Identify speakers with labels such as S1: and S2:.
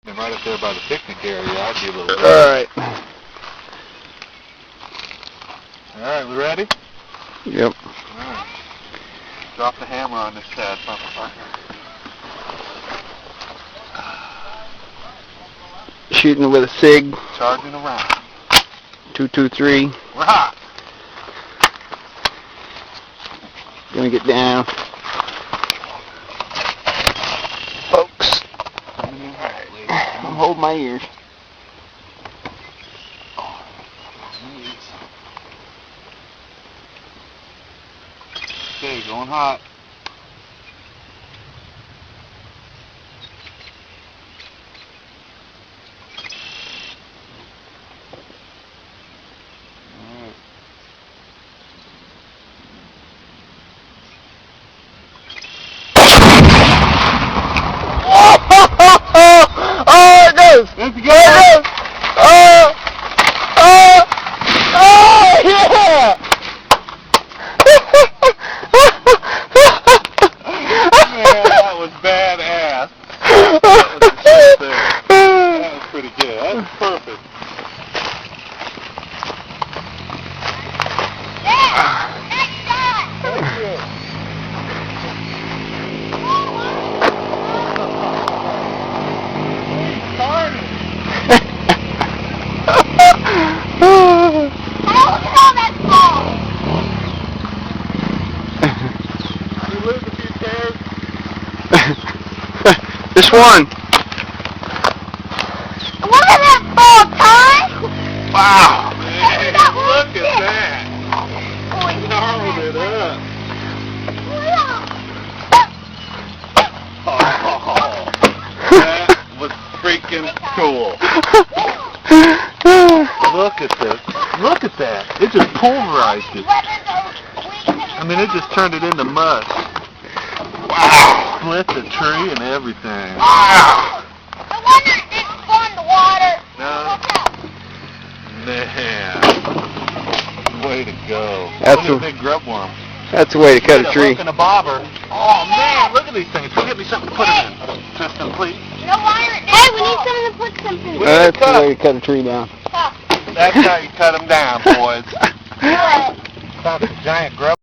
S1: And right up there by the picnic area, I'd be a little...
S2: Alright.
S1: Alright, we ready?
S2: Yep.
S1: Alright. Drop the hammer on this sad motherfucker.
S2: Shooting with a SIG.
S1: Charging around.
S2: 223.
S1: We're hot.
S2: Gonna get down. Folks. Hold my ears.
S1: Okay, going hot.
S2: Oh, it goes!
S1: Let's go!
S2: It goes! Oh! Oh! Oh, yeah!
S1: Man, that was badass. That was the shit there. That was pretty good. That was perfect. Thank you. You lose a few pairs?
S2: This one.
S3: Look at that ball, Ty!
S2: Wow.
S1: Man, look at that. Gnarled it up. Oh, that was freaking cool. Look at this. Look at that. It just pulverized it. I mean, it just turned it into mush. Wow. Split the tree and everything.
S2: Wow.
S3: I wonder if it didn't fall in the water.
S1: No. Man. Way to go.
S2: That's
S1: look at
S2: a-
S1: the big grub worm.
S2: That's the way to cut a tree.
S1: Look in a bobber. Oh, man. Look at these things. Go get me something to put them in. Tristan, please.
S3: No wire. Hey, we need something to put something in.
S2: That's the way to cut a tree down.
S1: That's how you cut them down, boys.
S3: What?
S1: Found a giant grub